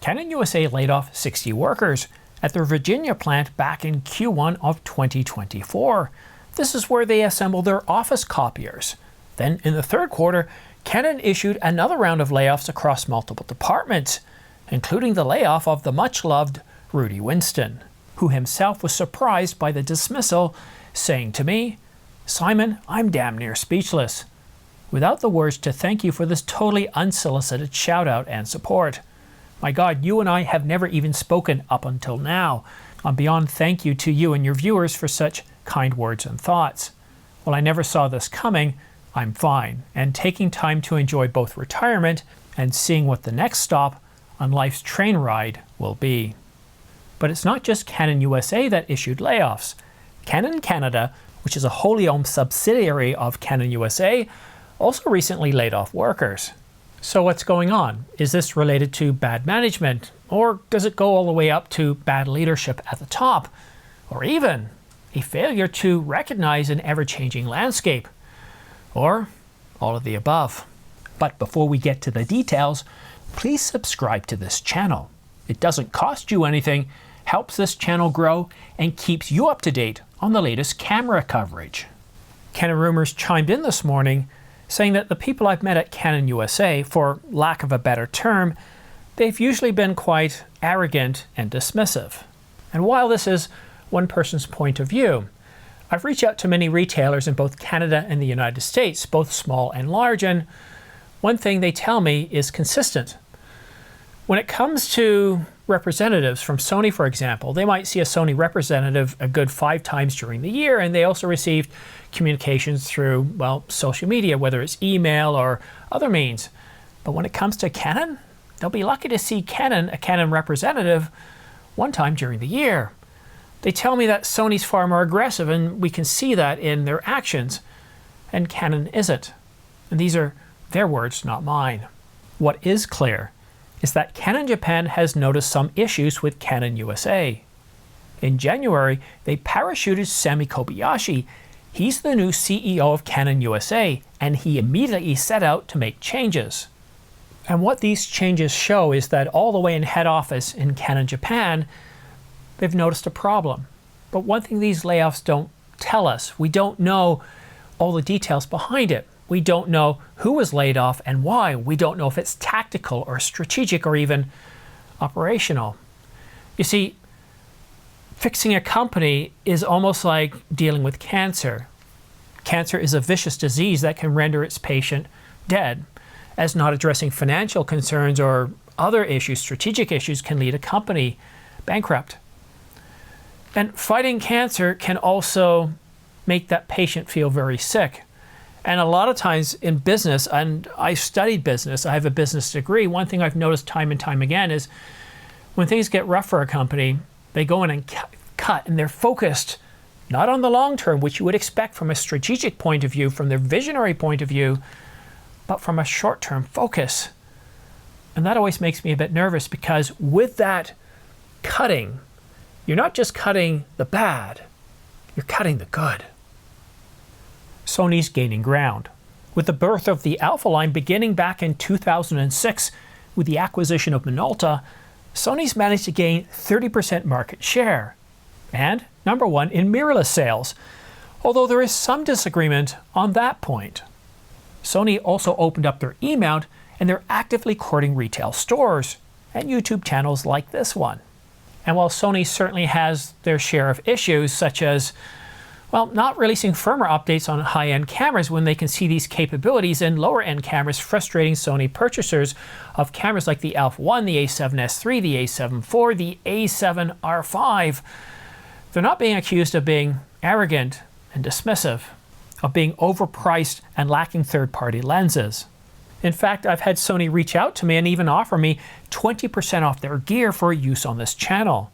Canon USA laid off 60 workers at their Virginia plant back in Q1 of 2024. This is where they assemble their office copiers. Then in the third quarter, Canon issued another round of layoffs across multiple departments, including the layoff of the much-loved Rudy Winston, who himself was surprised by the dismissal, saying to me, "Simon, I'm damn near speechless, without the words to thank you for this totally unsolicited shout-out and support. My God, you and I have never even spoken up until now. I'm beyond thank you to you and your viewers for such kind words and thoughts. While I never saw this coming, I'm fine, and taking time to enjoy both retirement and seeing what the next stop on life's train ride will be." But it's not just Canon USA that issued layoffs. Canon Canada, which is a wholly owned subsidiary of Canon USA, also recently laid off workers. So what's going on? Is this related to bad management? Or does it go all the way up to bad leadership at the top? Or even a failure to recognize an ever-changing landscape? Or all of the above? But before we get to the details, please subscribe to this channel. It doesn't cost you anything, helps this channel grow, and keeps you up to date on the latest camera coverage. Canon Rumors chimed in this morning saying that the people I've met at Canon USA, for lack of a better term, they've usually been quite arrogant and dismissive. And while this is one person's point of view, I've reached out to many retailers in both Canada and the United States, both small and large, and one thing they tell me is consistent. When it comes to representatives from Sony, for example, they might see a Sony representative a good 5 times during the year, and they also received communications through, well, social media, whether it's email or other means. But when it comes to Canon, they'll be lucky to see a Canon representative 1 time during the year. They tell me that Sony's far more aggressive, and we can see that in their actions, and Canon isn't. And these are their words, not mine. What is clear is that Canon Japan has noticed some issues with Canon USA. In January, they parachuted Sami Kobayashi. He's the new CEO of Canon USA, and he immediately set out to make changes. And what these changes show is that all the way in head office in Canon Japan, they've noticed a problem. But one thing these layoffs don't tell us, we don't know all the details behind it. We don't know who was laid off and why. We don't know if it's tactical or strategic or even operational. You see, fixing a company is almost like dealing with cancer. Cancer is a vicious disease that can render its patient dead, as not addressing financial concerns or other issues, strategic issues, can lead a company bankrupt. And fighting cancer can also make that patient feel very sick. And a lot of times in business, and I studied business, I have a business degree, one thing I've noticed time and time again is when things get rough for a company, they go in and cut, and they're focused not on the long term, which you would expect from a strategic point of view, from their visionary point of view, but from a short-term focus. And that always makes me a bit nervous, because with that cutting, you're not just cutting the bad, you're cutting the good. Sony's gaining ground. With the birth of the Alpha line beginning back in 2006 with the acquisition of Minolta, Sony's managed to gain 30% market share and #1 in mirrorless sales, although there is some disagreement on that point. Sony also opened up their E-mount, and they're actively courting retail stores and YouTube channels like this one. And while Sony certainly has their share of issues, such as, well, not releasing firmware updates on high-end cameras when they can see these capabilities in lower-end cameras, frustrating Sony purchasers of cameras like the Alpha 1, the A7S III, the A7 IV, the A7R5. They're not being accused of being arrogant and dismissive, of being overpriced and lacking third-party lenses. In fact, I've had Sony reach out to me and even offer me 20% off their gear for use on this channel.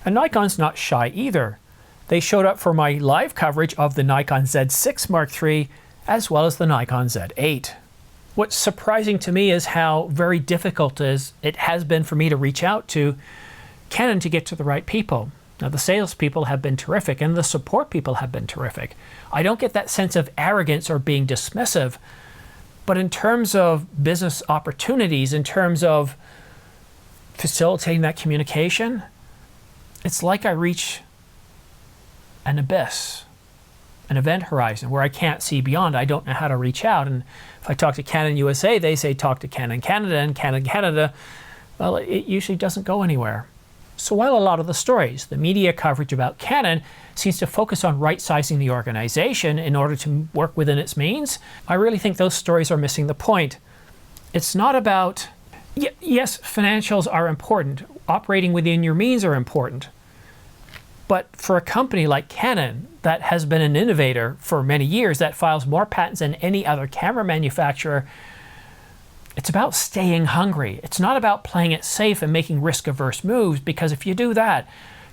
And Nikon's not shy either. They showed up for my live coverage of the Nikon Z6 Mark III as well as the Nikon Z8. What's surprising to me is how very difficult it has been for me to reach out to Canon to get to the right people. Now, the salespeople have been terrific, and the support people have been terrific. I don't get that sense of arrogance or being dismissive, but in terms of business opportunities, in terms of facilitating that communication, it's like I reach an abyss, an event horizon where I can't see beyond. I don't know how to reach out. And if I talk to Canon USA, they say talk to Canon Canada, and Canon Canada, well, it usually doesn't go anywhere. So while a lot of the stories, the media coverage about Canon seems to focus on right-sizing the organization in order to work within its means, I really think those stories are missing the point. It's not about, yes, financials are important. Operating within your means are important. But for a company like Canon that has been an innovator for many years, that files more patents than any other camera manufacturer, it's about staying hungry. It's not about playing it safe and making risk-averse moves, because if you do that,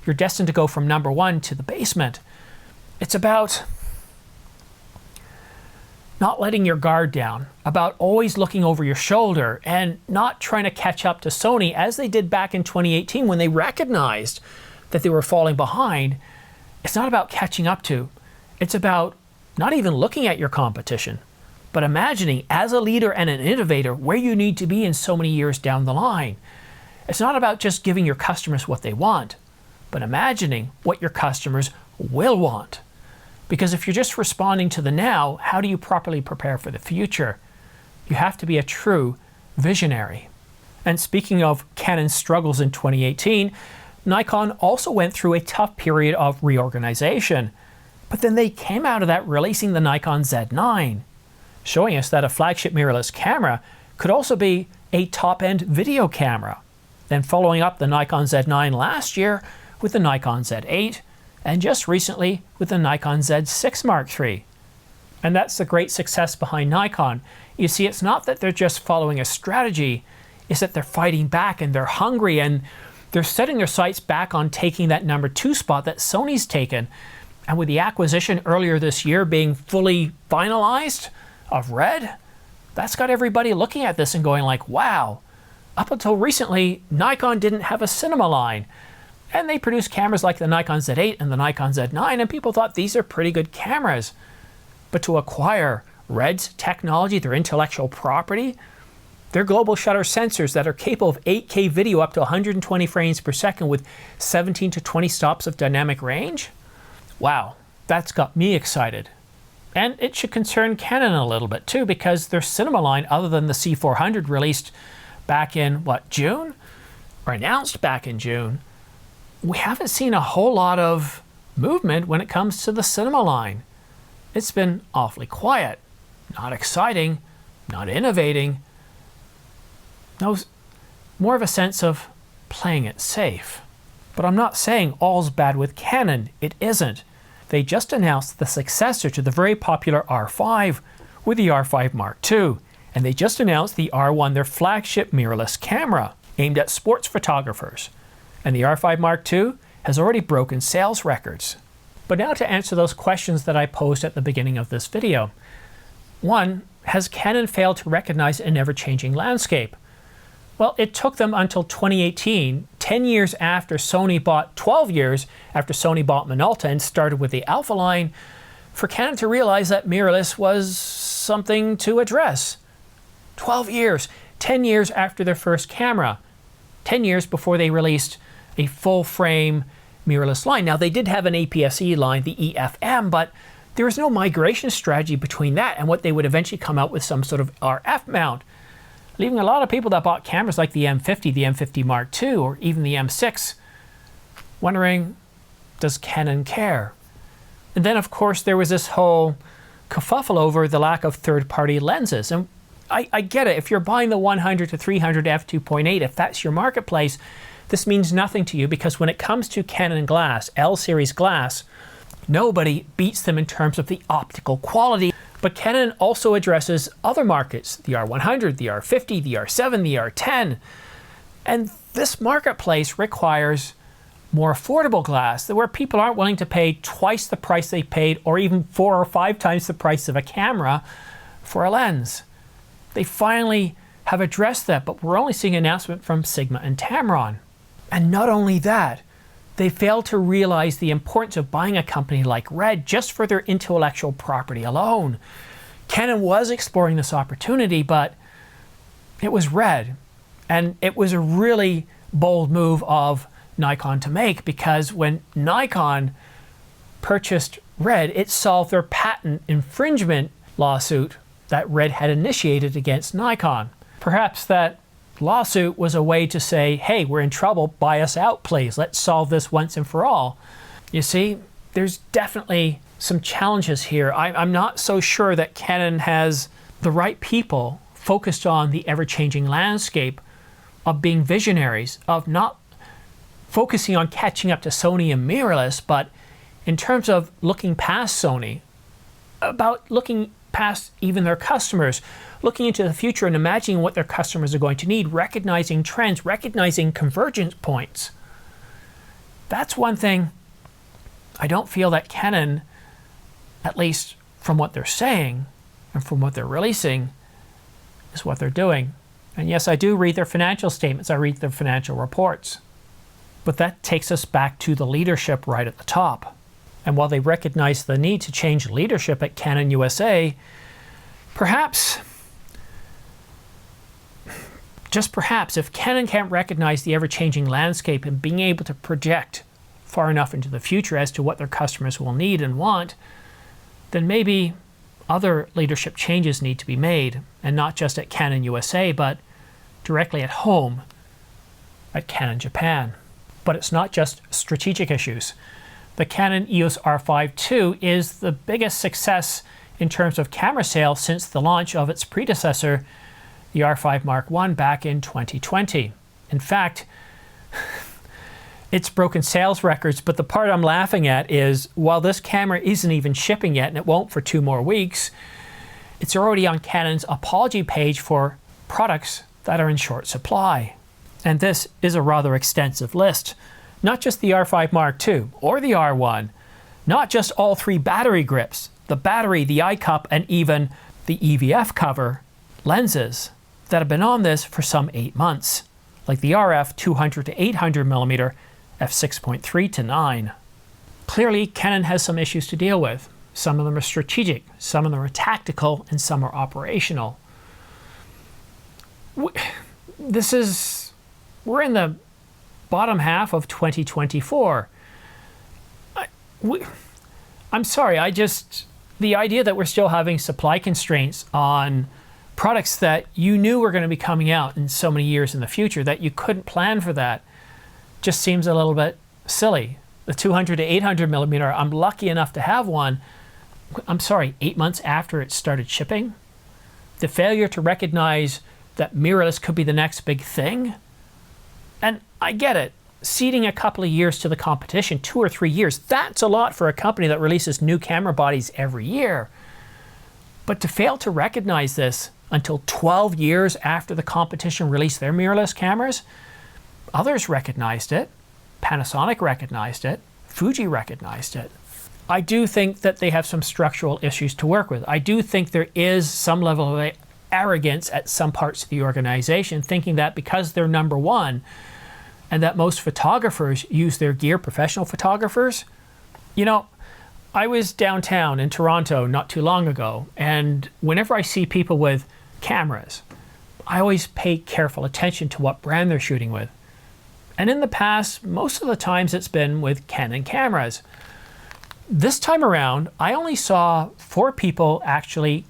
you're destined to go from number one to the basement. It's about not letting your guard down, about always looking over your shoulder and not trying to catch up to Sony as they did back in 2018 when they recognized that they were falling behind. It's not about catching up to. It's about not even looking at your competition, but imagining as a leader and an innovator where you need to be in so many years down the line. It's not about just giving your customers what they want, but imagining what your customers will want. Because if you're just responding to the now, how do you properly prepare for the future? You have to be a true visionary. And speaking of Canon's struggles in 2018, Nikon also went through a tough period of reorganization. But then they came out of that releasing the Nikon Z9, showing us that a flagship mirrorless camera could also be a top-end video camera. Then following up the Nikon Z9 last year with the Nikon Z8, and just recently with the Nikon Z6 Mark III. And that's the great success behind Nikon. You see, it's not that they're just following a strategy, it's that they're fighting back and they're hungry and they're setting their sights back on taking that number 2 spot that Sony's taken. And with the acquisition earlier this year being fully finalized of Red, that's got everybody looking at this and going like, wow. Up until recently, Nikon didn't have a cinema line. And they produced cameras like the Nikon Z8 and the Nikon Z9, and people thought these are pretty good cameras. But to acquire Red's technology, their intellectual property, their global shutter sensors that are capable of 8K video up to 120 frames per second with 17 to 20 stops of dynamic range, wow, that's got me excited. And it should concern Canon a little bit too, because their cinema line, other than the C400 released back in, June? Or announced back in June, we haven't seen a whole lot of movement when it comes to the cinema line. It's been awfully quiet, not exciting, not innovating. No, more of a sense of playing it safe. But I'm not saying all's bad with Canon. It isn't. They just announced the successor to the very popular R5 with the R5 Mark II. And they just announced the R1, their flagship mirrorless camera, aimed at sports photographers. And the R5 Mark II has already broken sales records. But now to answer those questions that I posed at the beginning of this video. 1, has Canon failed to recognize an ever-changing landscape? Well, it took them until 2018, 10 years after Sony bought, 12 years after Sony bought Minolta and started with the Alpha line, for Canon to realize that mirrorless was something to address. 12 years, 10 years after their first camera, 10 years before they released a full-frame mirrorless line. Now, they did have an APS-C line, the EFM, but there was no migration strategy between that and what they would eventually come out with some sort of RF mount, leaving a lot of people that bought cameras like the M50, the M50 Mark II, or even the M6, wondering, does Canon care? And then, of course, there was this whole kerfuffle over the lack of third-party lenses. And I get it. If you're buying the 100 to 300 f2.8, if that's your marketplace, this means nothing to you, because when it comes to Canon glass, L-series glass, nobody beats them in terms of the optical quality. But Canon also addresses other markets, the R100, the R50, the R7, the R10. And this marketplace requires more affordable glass, where people aren't willing to pay twice the price they paid, or even 4 or 5 times the price of a camera for a lens. They finally have addressed that, but we're only seeing an announcement from Sigma and Tamron. And not only that, they failed to realize the importance of buying a company like Red just for their intellectual property alone. Canon was exploring this opportunity, but it was Red. And it was a really bold move of Nikon to make, because when Nikon purchased Red, it solved their patent infringement lawsuit that Red had initiated against Nikon. Perhaps that lawsuit was a way to say, hey, we're in trouble, buy us out, please. Let's solve this once and for all. You see, there's definitely some challenges here. I'm not so sure that Canon has the right people focused on the ever-changing landscape, of being visionaries, of not focusing on catching up to Sony and mirrorless, but in terms of looking past Sony, about looking past even their customers, looking into the future and imagining what their customers are going to need, recognizing trends, recognizing convergence points. That's one thing I don't feel that Canon, at least from what they're saying and from what they're releasing, is what they're doing. And yes, I do read their financial statements, I read their financial reports. But that takes us back to the leadership right at the top. And while they recognize the need to change leadership at Canon USA, perhaps, just perhaps, if Canon can't recognize the ever-changing landscape and being able to project far enough into the future as to what their customers will need and want, then maybe other leadership changes need to be made, and not just at Canon USA, but directly at home at Canon Japan. But it's not just strategic issues. The Canon EOS R5 II is the biggest success in terms of camera sales since the launch of its predecessor, the R5 Mark I, back in 2020. In fact, it's broken sales records, but the part I'm laughing at is, while this camera isn't even shipping yet, and it won't for 2 more weeks, it's already on Canon's apology page for products that are in short supply. And this is a rather extensive list. Not just the R5 Mark II or the R1, not just all 3 battery grips, the battery, the eye cup, and even the EVF cover lenses that have been on this for some 8 months, like the RF 200 to 800mm f6.3 to 9. Clearly, Canon has some issues to deal with. Some of them are strategic, some of them are tactical, and some are operational. We're in the bottom half of 2024. I'm sorry, the idea that we're still having supply constraints on products that you knew were going to be coming out in so many years in the future, that you couldn't plan for that, just seems a little bit silly. The 200 to 800mm, I'm lucky enough to have one, I'm sorry, 8 months after it started shipping? The failure to recognize that mirrorless could be the next big thing? And I get it, ceding a couple of years to the competition, 2 or 3 years, that's a lot for a company that releases new camera bodies every year. But to fail to recognize this until 12 years after the competition released their mirrorless cameras, others recognized it, Panasonic recognized it, Fuji recognized it. I do think that they have some structural issues to work with. I do think there is some level of arrogance at some parts of the organization, thinking that because they're number one and that most photographers use their gear, professional photographers. You know, I was downtown in Toronto not too long ago, and whenever I see people with cameras, I always pay careful attention to what brand they're shooting with. And in the past, most of the times it's been with Canon cameras. This time around, I only saw 4 people actually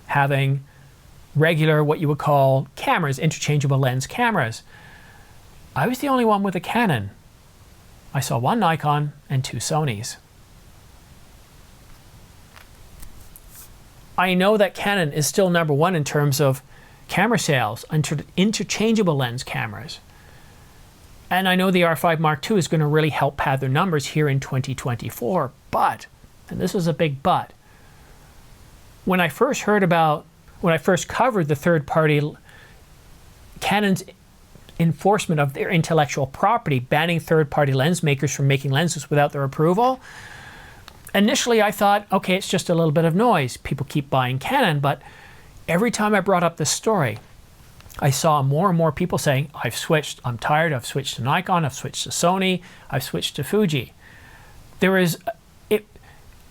having regular, what you would call cameras, interchangeable lens cameras. I was the only one with a Canon. I saw 1 Nikon and 2 Sonys. I know that Canon is still number one in terms of camera sales, interchangeable lens cameras. And I know the R5 Mark II is going to really help pad their numbers here in 2024. But, and this is a big but, when I first covered the third-party Canon's enforcement of their intellectual property, banning third-party lens makers from making lenses without their approval, initially I thought, okay, it's just a little bit of noise. People keep buying Canon, but every time I brought up this story, I saw more and more people saying, I've switched, I'm tired, I've switched to Nikon, I've switched to Sony, I've switched to Fuji.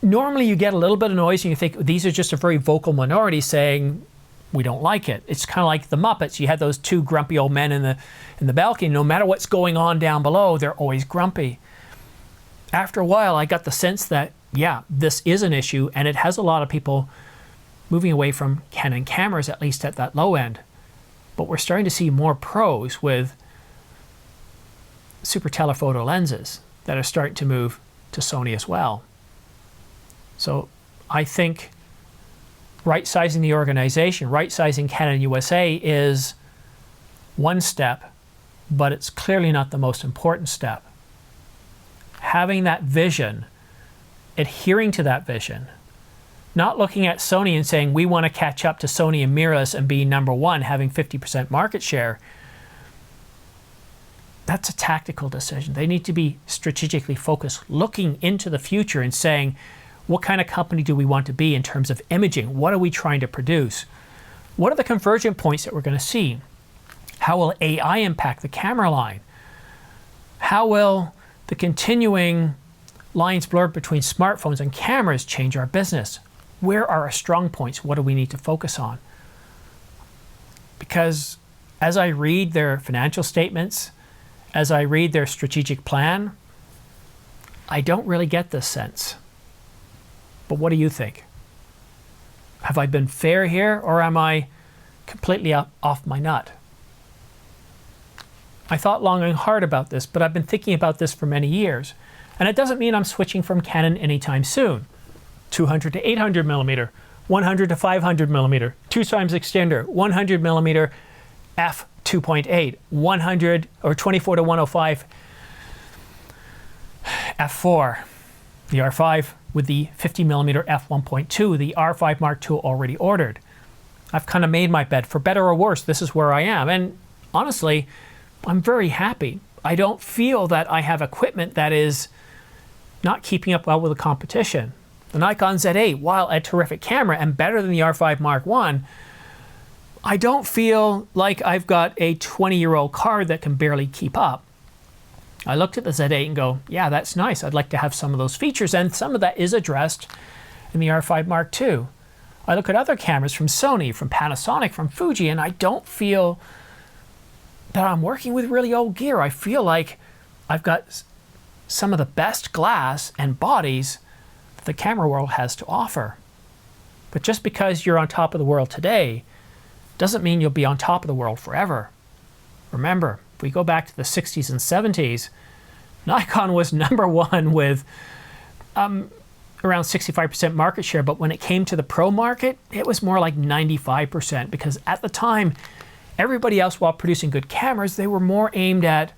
Normally you get a little bit of noise and you think these are just a very vocal minority saying, we don't like it. It's kind of like the Muppets. You had those two grumpy old men in the balcony. No matter what's going on down below, they're always grumpy. After a while, I got the sense that, yeah, this is an issue, and it has a lot of people moving away from Canon cameras, at least at that low end. But we're starting to see more pros with super telephoto lenses that are starting to move to Sony as well. So I think right-sizing the organization, right-sizing Canon USA is one step, but it's clearly not the most important step. Having that vision, adhering to that vision, not looking at Sony and saying we want to catch up to Sony and mirrorless and be number one, having 50% market share. That's a tactical decision. They need to be strategically focused, looking into the future and saying, what kind of company do we want to be in terms of imaging? What are we trying to produce? What are the conversion points that we're going to see? How will AI impact the camera line? How will the continuing lines blurred between smartphones and cameras change our business? Where are our strong points? What do we need to focus on? Because as I read their financial statements, as I read their strategic plan, I don't really get this sense. But what do you think? Have I been fair here, or am I completely off my nut? I thought long and hard about this, but I've been thinking about this for many years. And it doesn't mean I'm switching from Canon anytime soon. 200 to 800 millimeter, 100 to 500 millimeter, 2x extender, 100 millimeter f 2.8, 100 or 24 to 105 f4, the R5 with the 50 millimeter f 1.2, the R5 Mark II already ordered. I've kind of made my bed. For better or worse, this is where I am. And honestly, I'm very happy. I don't feel that I have equipment that is not keeping up well with the competition. The Nikon Z8, while a terrific camera and better than the R5 Mark I don't feel like I've got a 20-year-old card that can barely keep up. I looked at the Z8 and go, yeah, that's nice. I'd like to have some of those features, and some of that is addressed in the R5 Mark II. I look at other cameras from Sony, from Panasonic, from Fuji, and I don't feel that I'm working with really old gear. I feel like I've got some of the best glass and bodies that the camera world has to offer. But just because you're on top of the world today doesn't mean you'll be on top of the world forever. Remember, if we go back to the 60s and 70s, Nikon was number one with around 65% market share, but when it came to the pro market, it was more like 95%, because at the time, everybody else, while producing good cameras, they were more aimed at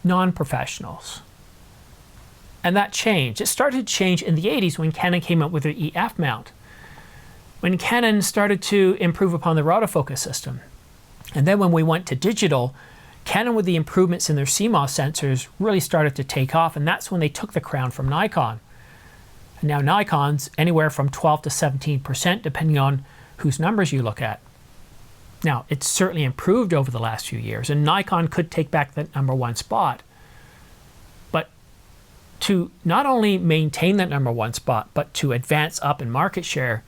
non-professionals. And that changed. It started to change in the 80s when Canon came up with the EF mount. When Canon started to improve upon their autofocus system. And then when we went to digital, Canon, with the improvements in their CMOS sensors, really started to take off, and that's when they took the crown from Nikon. And now Nikon's anywhere from 12 to 17%, depending on whose numbers you look at. Now, it's certainly improved over the last few years, and Nikon could take back that #1 spot. But to not only maintain that #1 spot, but to advance up in market share,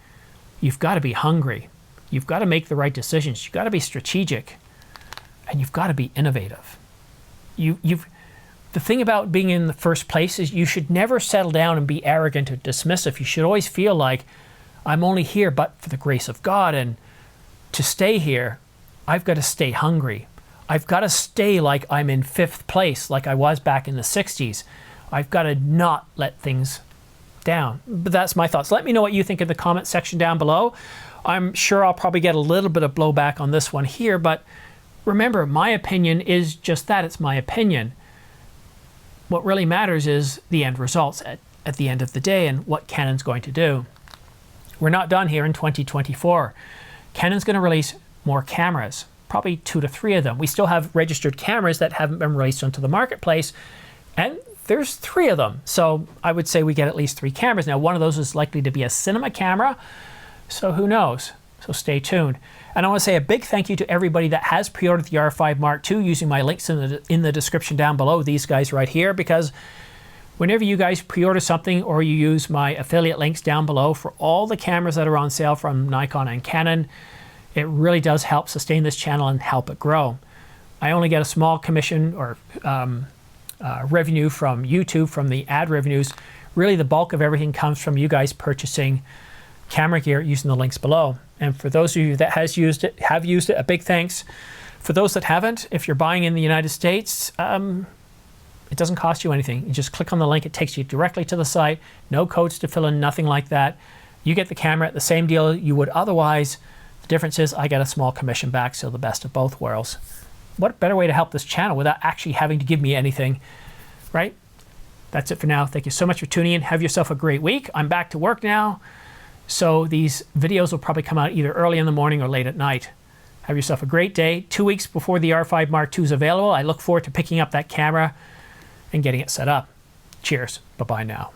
you've got to be hungry. You've got to make the right decisions. You've got to be strategic, and you've got to be innovative. The thing about being in the first place is you should never settle down and be arrogant or dismissive. You should always feel like, I'm only here but for the grace of God, and to stay here, I've got to stay hungry. I've got to stay like I'm in 5th place, like I was back in the 60s. I've got to not let things down. But that's my thoughts. Let me know what you think in the comment section down below. I'm sure I'll probably get a little bit of blowback on this one here, but remember, my opinion is just that. It's my opinion. What really matters is the end results at the end of the day and what Canon's going to do. We're not done here in 2024. Canon's going to release more cameras, probably 2 to 3 of them. We still have registered cameras that haven't been released onto the marketplace, and there's 3 of them. So I would say we get at least 3 cameras. Now, one of those is likely to be a cinema camera, so who knows? So stay tuned. And I want to say a big thank you to everybody that has pre-ordered the R5 Mark II using my links in the description down below, these guys right here, because whenever you guys pre-order something or you use my affiliate links down below for all the cameras that are on sale from Nikon and Canon, It really does help sustain this channel and help it grow. I only get a small commission or revenue from YouTube, from the ad revenues. Really, the bulk of everything comes from you guys purchasing camera gear using the links below. And for those of you that have used it, a big thanks. For those that haven't, if you're buying in the United States, it doesn't cost you anything. You just click on the link, it takes you directly to the site. No codes to fill in, nothing like that. You get the camera at the same deal you would otherwise. The difference is I get a small commission back, so the best of both worlds. What better way to help this channel without actually having to give me anything, right? That's it for now. Thank you so much for tuning in. Have yourself a great week. I'm back to work now, so these videos will probably come out either early in the morning or late at night. Have yourself a great day. 2 weeks before the R5 Mark II is available. I look forward to picking up that camera and getting it set up. Cheers. Bye-bye now.